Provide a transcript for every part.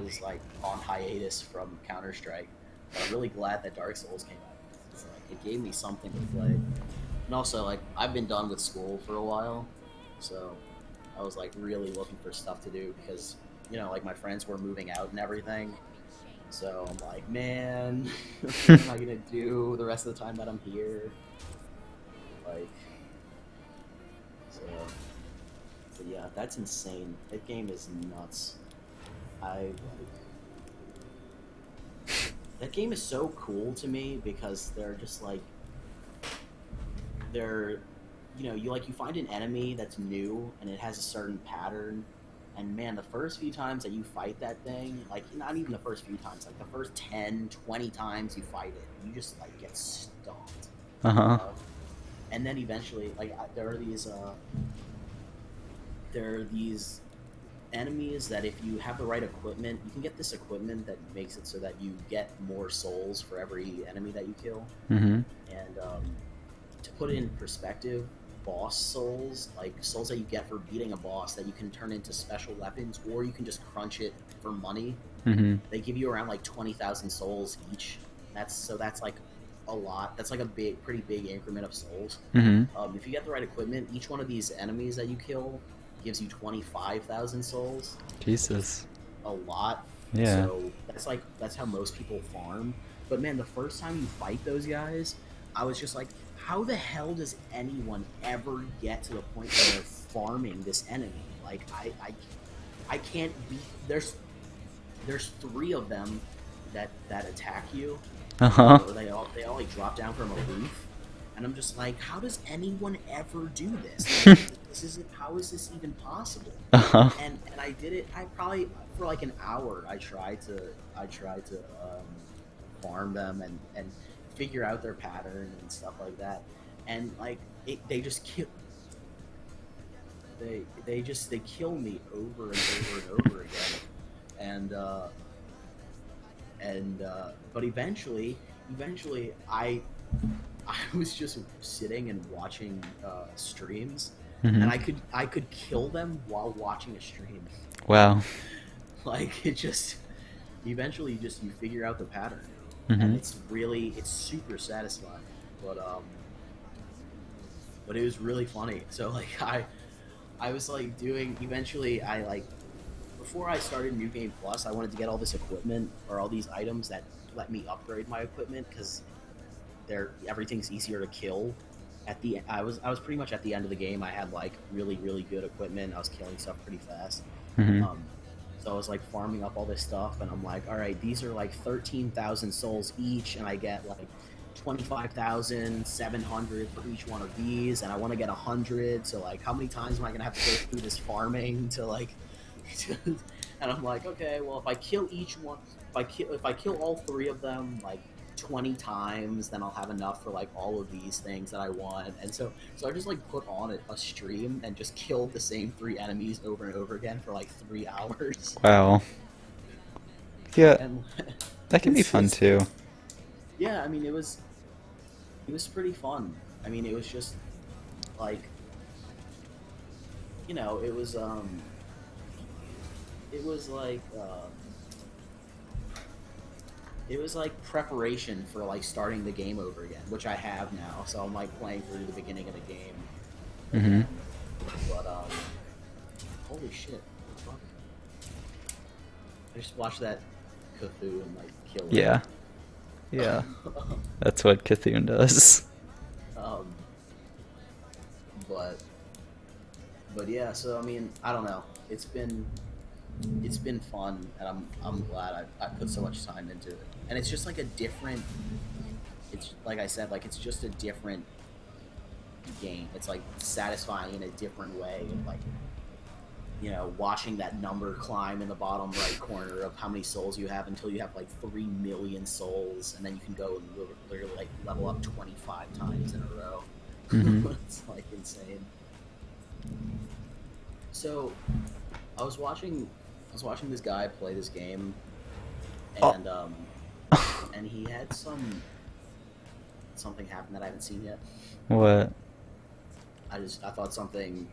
was like on hiatus from Counter-Strike. But I'm really glad that Dark Souls came out. It's like it gave me something to play. And also like I've been done with school for a while, so I was like really looking for stuff to do because like my friends were moving out and everything. So I'm like, man, what am I gonna do the rest of the time that I'm here? Like, so yeah, that's insane. That game is nuts. I like that game is so cool to me because they're just like they're you find an enemy that's new and it has a certain pattern, and man, the first few times that you fight that thing, like not even the first few times, like the first 10, 20 times you fight it, you just like get stomped. Uh-huh. And then eventually like there are these enemies that if you have the right equipment, you can get this equipment that makes it so that you get more souls for every enemy that you kill. Mm-hmm. And to put it in perspective, boss souls, like souls that you get for beating a boss that you can turn into special weapons, or you can just crunch it for money. Mm-hmm. They give you around like 20,000 souls each. That's like a lot. That's like a pretty big increment of souls. Mm-hmm. If you get the right equipment, each one of these enemies that you kill gives you 25,000 souls, which is Jesus. a lot. Yeah. So that's how most people farm. But man, the first time you fight those guys, I was just like, how the hell does anyone ever get to the point where they're farming this enemy? Like I can't beat. There's three of them that attack you. Uh-huh. They all like drop down from a roof, and I'm just like, how does anyone ever do this? Like, this isn't. How is this even possible? Uh-huh. And I did it. I probably for like an hour. I tried to farm them and figure out their pattern and stuff like that. And like they just kill. They kill me over and over and over again. And but eventually I was just sitting and watching streams, and Mm-hmm. I could kill them while watching a stream. Wow. Like it just eventually you figure out the pattern, and Mm-hmm. it's super satisfying. But but it was really funny. So like I was like doing eventually I like before I started New Game Plus, I wanted to get all this equipment or all these items that let me upgrade my equipment because everything's easier to kill. I was pretty much at the end of the game. I had like really good equipment. I was killing stuff pretty fast. Mm-hmm. Um, so I was like farming up all this stuff, and I'm like, all right, these are like 13,000 souls each, and I get like 25,700 for each one of these, and I want to get 100. So like, how many times am I gonna have to go through this farming to like? And I'm like, okay, well, if I kill each one, if I kill all three of them like 20 times, then I'll have enough for like all of these things that I want. And so I just like put on a stream and just killed the same three enemies over and over again for like 3 hours. Wow. Yeah, And that can be fun it's too. yeah, I mean it was pretty fun. I mean it was just like you know it was like it was like preparation for like starting the game over again, which I have now. So I'm like playing through the beginning of the game Mm-hmm. again. But holy shit! Fuck. I just watched that Cthulhu and like kill Yeah. Yeah. That's what Cthulhu does. um, but yeah. So I mean, I don't know. It's been fun, and I'm glad I put so much time into it. And it's just like a different. It's like I said, like it's just a different game. It's like satisfying in a different way. And like watching that number climb in the bottom right corner of how many souls you have until you have like 3 million souls, and then you can go and literally like level up 25 times in a row. Mm-hmm. It's like insane. So I was watching this guy play this game, Oh. and he had something happen that I haven't seen yet. What? I thought something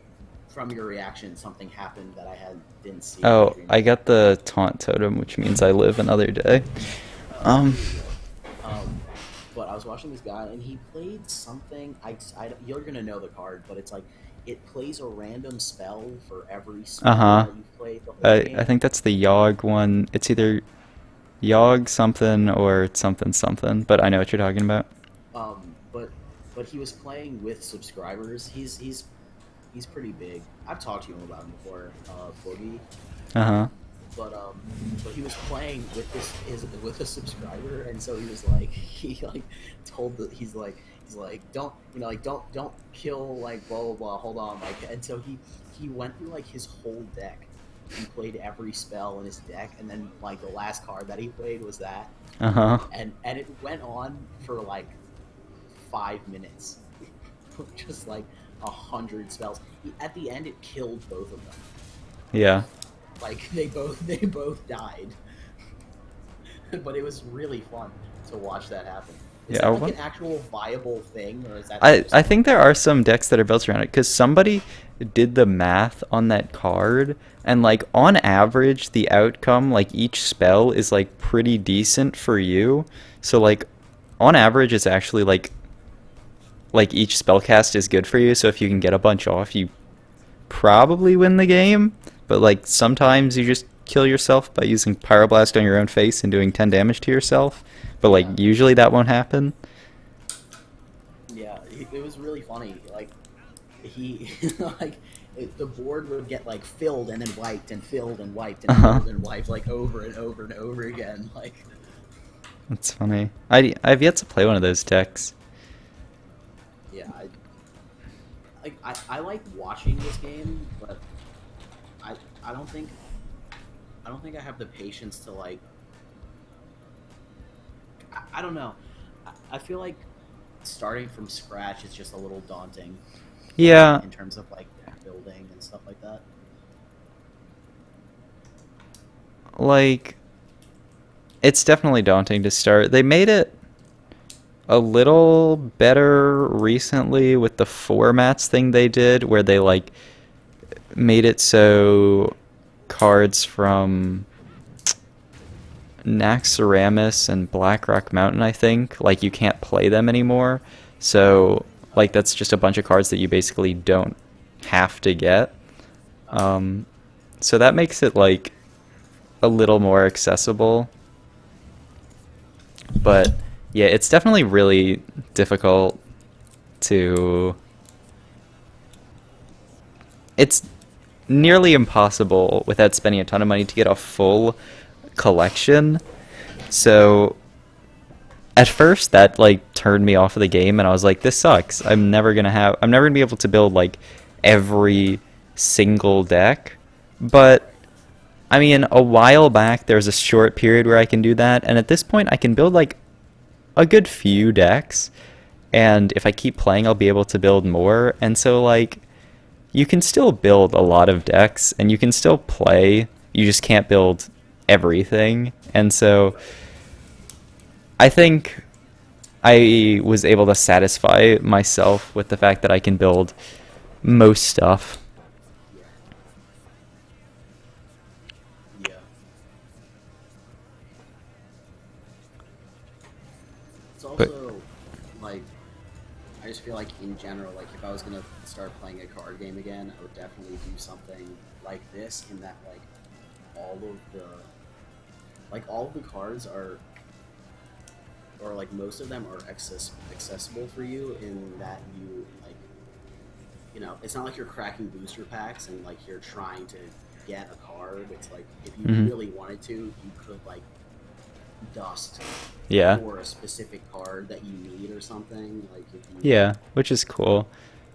from your reaction, something happened that I didn't see on Oh, stream. I got the taunt totem, which means I live another day. Oh, Um, there you go. But I was watching this guy, and he played something. You're gonna know the card, but it's like it plays a random spell for every spell uh-huh. that you've played the whole I game. think that's the Yogg one. It's either Yogg something or something something, but I know what you're talking about. But he was playing with subscribers. He's pretty big. I've talked to him about him before, Boogie. Uh-huh. But he was playing with with a subscriber, and so he was like he like told that he's like don't like don't kill like blah blah blah, hold on, like, and so he went through like his whole deck and played every spell in his deck, and then like the last card that he played was that, Uh-huh. and it went on for like 5 minutes. Just like 100 spells. At the end, it killed both of them. Yeah. Like they both died. But it was really fun to watch that happen. Is Yeah, that like an actual viable thing, or is that just I like? think there are some decks that are built around it because somebody did the math on that card, and like on average, the outcome, like each spell, is like pretty decent for you. So like on average, it's actually like each spell cast is good for you. So if you can get a bunch off, you probably win the game. But like sometimes you just kill yourself by using Pyroblast on your own face and doing 10 damage to yourself. But like Yeah, usually that won't happen. yeah. It was really funny. Like he like the board would get like filled and then wiped and filled and wiped and Uh-huh. filled and wiped like over and over and over again. Like That's funny. I've yet to play one of those decks. yeah, I like watching this game, but I I don't think I don't think I have the patience to like. I don't know. I feel like starting from scratch is just a little daunting Yeah, in terms of like building and stuff like that. like it's definitely daunting to start. They made it a little better recently with the formats thing they did where they like made it so cards from Naxxramas and Blackrock Mountain, I think, like you can't play them anymore. So like Oh, that's just a bunch of cards that you basically don't have to get. oh, Um, so that makes it like a little more accessible. But yeah, it's definitely really difficult to. It's nearly impossible without spending a ton of money to get a full collection. So at first that like turned me off of the game and I was like, this sucks. I'm never gonna be able to build like every single deck. But I mean, a while back there was a short period where I can do that, and at this point I can build like a good few decks, and if I keep playing I'll be able to build more. And so like you can still build a lot of decks and you can still play. You just can't build everything. And so right. I think I was able to satisfy myself with the fact that I can build most stuff. Yeah, yeah. It's But also like I just feel like in general, like if I was gonna start playing a card game again, I would definitely do something like this. In that, like all of the all of the cards are, or like most of them are accessible for you. In that you like, it's not like you're cracking booster packs and like you're trying to get a card. It's like if you mhm. really wanted to, you could like dust Yeah. for a specific card that you need or something. Like if you Yeah, which is cool.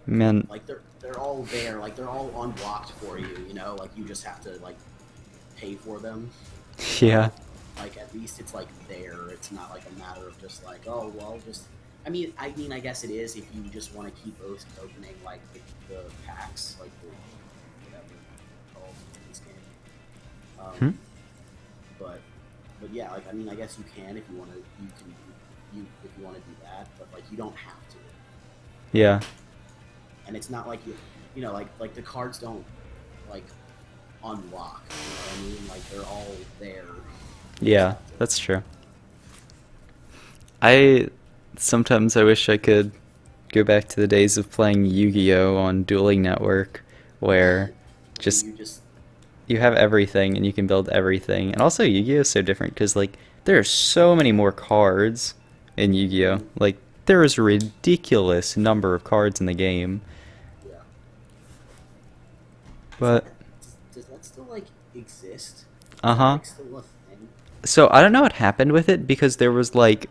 Man, like they're all there, like they're all unblocked for you, like you just have to like pay for them. yeah. So like at least it's like there. It's not like a matter of just like, oh well, just I guess it is if you just want to keep opening like the packs, like the whatever it's called in this game. Hmm? But yeah, like I guess you can if you want to. You can if you want to do that, but like you don't have to. Yeah. and it's not like like the cards don't like unlock. You know what I mean? Like they're all there. You just Yeah, have to. that's true. I sometimes I wish I could go back to the days of playing Yu-Gi-Oh on Dueling Network, where Where just you just you have everything and you can build everything. And also Yu-Gi-Oh is so different because like there are so many more cards in Yu-Gi-Oh. mhm, Like there is a ridiculous number of cards in the game. yeah. Is But does that still like exist? Is that uh-huh. like still a thing? So I don't know what happened with it because there was like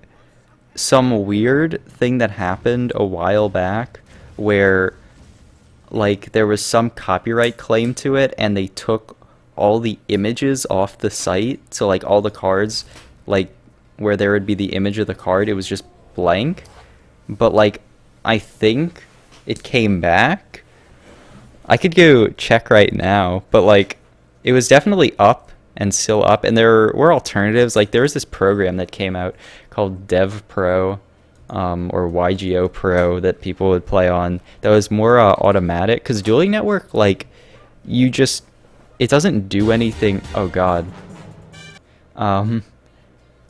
some weird thing that happened a while back where like there was some copyright claim to it and they took all the images off the site, so like all the cards, like where there would be the image of the card, it was just blank. But like I think it came back. I could go check right now, but like it was definitely up and still up, and there were alternatives. Like there was this program that came out called Dev Pro, or YGO Pro that people would play on. That was more automatic because Dueling Network, like you just it doesn't do anything. Oh God, um,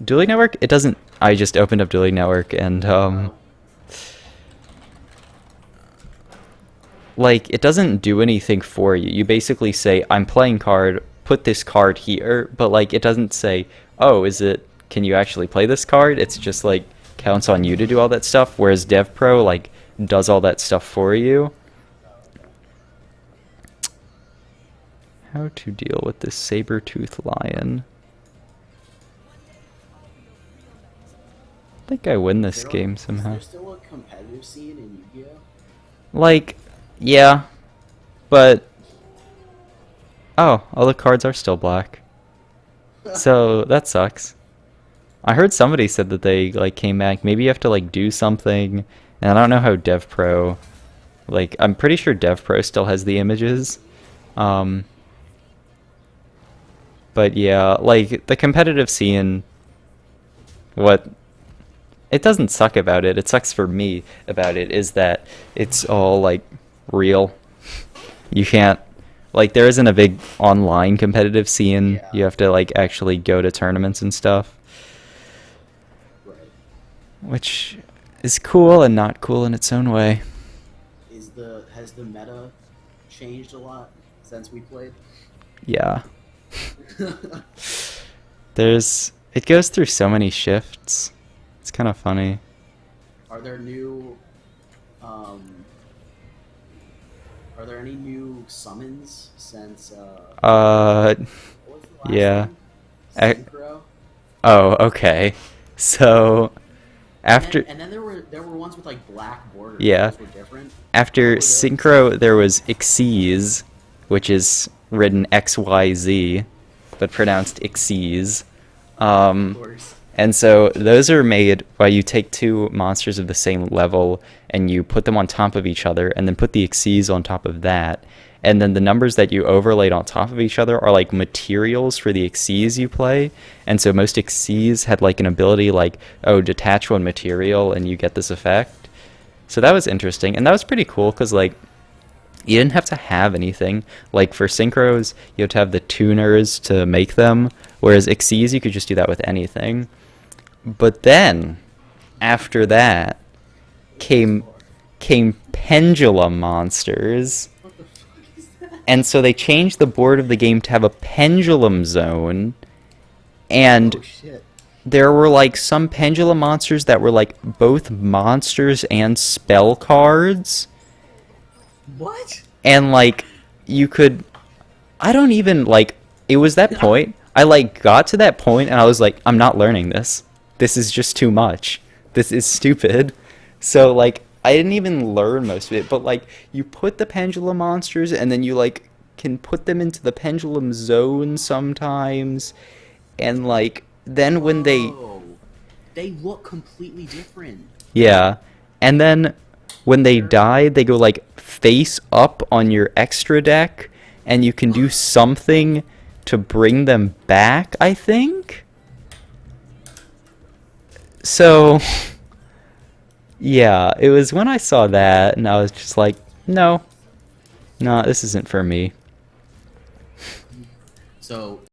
Dueling Network, it doesn't. I just opened up Dueling Network and Oh, like it doesn't do anything for you. You basically say, I'm playing card, put this card here, but like it doesn't say, oh, can you actually play this card? It's just like counts on you to do all that stuff, whereas DevPro like does all that stuff for you. okay. How to deal with this saber-toothed lion? I think I win Is this there like game is somehow. there still a competitive scene in Yu-Gi-Oh? Like, yeah, but oh, all the cards are still black. So that sucks. I heard somebody said that they like came back. Maybe you have to like do something, and I don't know how DevPro. Like I'm pretty sure DevPro still has the images. Um, but yeah, like the competitive scene. What it doesn't suck about it. It sucks for me about it is that it's all like real. You can't like there isn't a big online competitive scene. Yeah, You have to like actually go to tournaments and stuff, right. which is cool and not cool in its own way. Has the meta changed a lot since we played? Yeah. It goes through so many shifts. It's kind of funny. Are there new um are there any new summons since Uh, what was the last yeah. one? I, Synchro? oh, okay. So after And then there were ones with like black borders. yeah, Those were different. What after were those? Synchro there was Xyz, which is written XYZ, but pronounced Xyz. Of Um, course. And so those are made by you take two monsters of the same level and you put them on top of each other and then put the Xyz on top of that. And then the numbers that you overlaid on top of each other are like materials for the Xyz you play. And so most Xyz had like an ability like, oh, detach one material and you get this effect. So that was interesting. And that was pretty cool because like you didn't have to have anything. Like for synchros, you have to have the tuners to make them. Whereas Xyz, you could just do that with anything. But then, after that, What is this came for? came pendulum monsters, What the fuck is that? and so they changed the board of the game to have a pendulum zone, and Oh shit. there were like some pendulum monsters that were like both monsters and spell cards, What? and like you could I don't even like it was that point. I like got to that point and I was like, I'm not learning this. This is just too much. This is stupid. So like I didn't even learn most of it, but like you put the pendulum monsters and then you like can put them into the pendulum zone sometimes and like then when they Whoa. They look completely different. yeah. And then when they They're die, they go like face up on your extra deck, and you can do something to bring them back, I think? So, yeah, it was when I saw that, and I was just like, No, no, this isn't for me. So